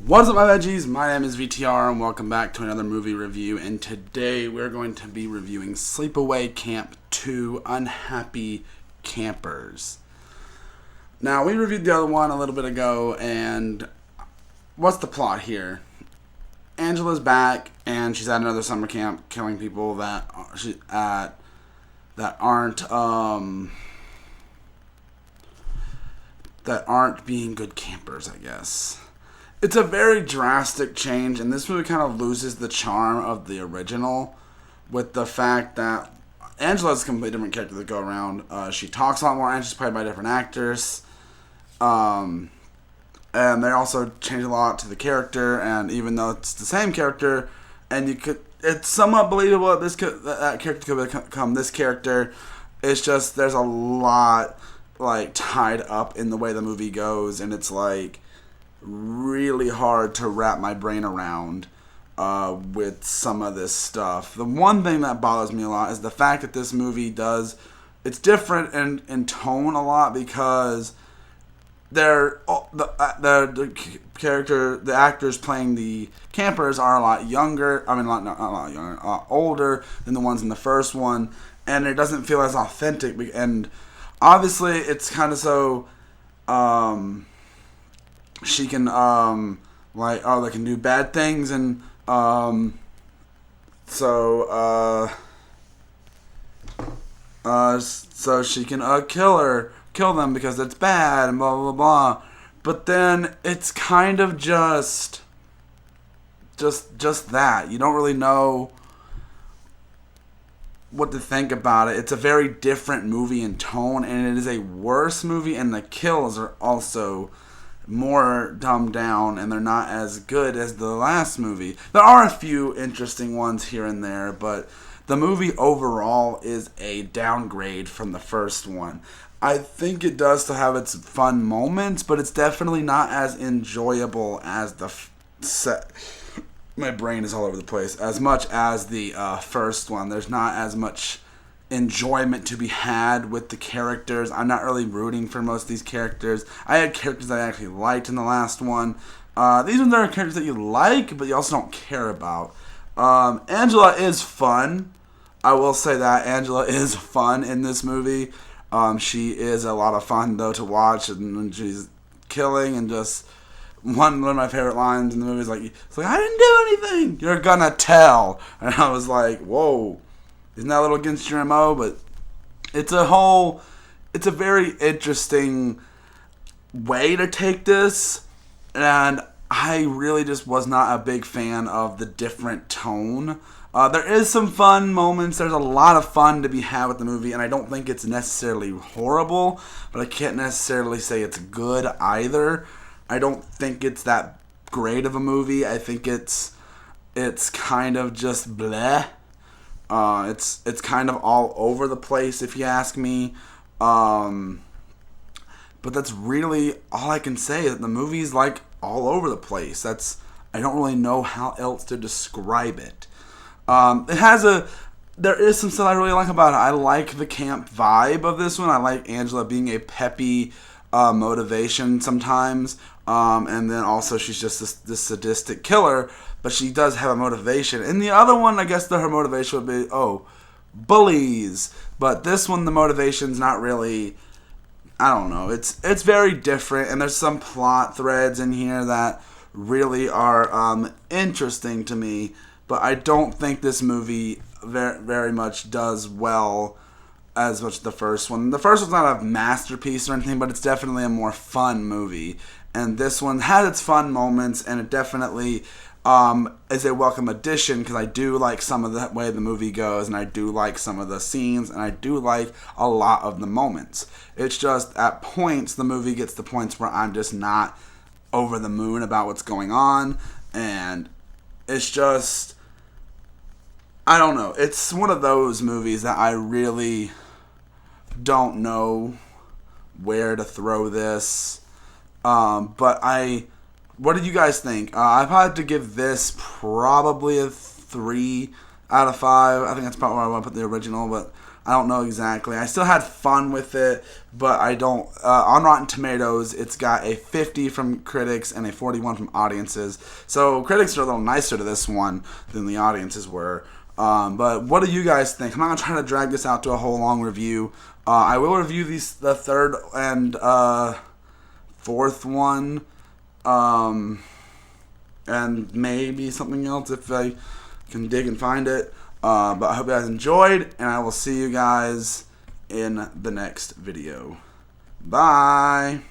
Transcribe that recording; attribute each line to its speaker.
Speaker 1: What's up, my veggies? My name is VTR, and welcome back to another movie review. And today we're going to be reviewing Sleepaway Camp 2 Unhappy Campers. Now, we reviewed the other one a little bit ago, and what's the plot here? Angela's back, and she's at another summer camp killing people that aren't being good campers, I guess. It's a very drastic change, and this movie kind of loses the charm of the original with the fact that Angela's a completely different character to go around. She talks a lot more, and she's played by different actors. And they also change a lot to the character, and even though it's the same character, and it's somewhat believable that that character could become this character. It's just there's a lot tied up in the way the movie goes, and it's really hard to wrap my brain around with some of this stuff. The one thing that bothers me a lot is the fact that this movie it's different in tone a lot because the actors playing the campers are a lot younger. I mean, not a lot younger, a lot older than the ones in the first one, and it doesn't feel as authentic. And obviously, it's kind of so. She can they can do bad things, and so she can kill them because it's bad and blah blah blah. But then it's kind of just that. You don't really know what to think about it. It's a very different movie in tone, and it is a worse movie, and the kills are also more dumbed down, and they're not as good as the last movie. There are a few interesting ones here and there, but the movie overall is a downgrade from the first one. I think it does still have its fun moments, but it's definitely not as enjoyable as the set. My brain is all over the place. As much as the first one, there's not as much enjoyment to be had with the characters. I'm not really rooting for most of these characters. I had characters that I actually liked in the last one. These ones are characters that you like, but you also don't care about. Angela is fun. I will say that Angela is fun in this movie. She is a lot of fun though to watch, and when she's killing, and just one of my favorite lines in the movie is it's like, I didn't do anything. You're gonna tell. And I was like, whoa. Isn't that a little against your MO? But it's a very interesting way to take this, and I really just was not a big fan of the different tone. There is some fun moments. There's a lot of fun to be had with the movie, and I don't think it's necessarily horrible, but I can't necessarily say it's good either. I don't think it's that great of a movie. I think it's kind of just bleh. It's kind of all over the place, if you ask me. But that's really all I can say. The movie's all over the place. I don't really know how else to describe it. There is some stuff I really like about it. I like the camp vibe of this one. I like Angela being a peppy motivation sometimes. And then also she's just this sadistic killer, but she does have a motivation. In the other one, I guess her motivation would be, bullies. But this one, the motivation's not really, I don't know. It's very different, and there's some plot threads in here that really are interesting to me, but I don't think this movie very, very much does well as much as the first one. The first one's not a masterpiece or anything, but it's definitely a more fun movie. And this one has its fun moments, and it definitely is a welcome addition, because I do like some of the way the movie goes, and I do like some of the scenes, and I do like a lot of the moments. It's just at points, the movie gets to points where I'm just not over the moon about what's going on, and it's just, I don't know. It's one of those movies that I really don't know where to throw this. What did you guys think? I've had to give this probably a 3 out of 5. I think that's probably where I want to put the original, but I don't know exactly. I still had fun with it, but I don't. On Rotten Tomatoes, it's got a 50 from critics and a 41 from audiences. So critics are a little nicer to this one than the audiences were. But what do you guys think? I'm not going to try to drag this out to a whole long review. I will review the third and fourth one. And maybe something else if I can dig and find it. But I hope you guys enjoyed, and I will see you guys in the next video. Bye!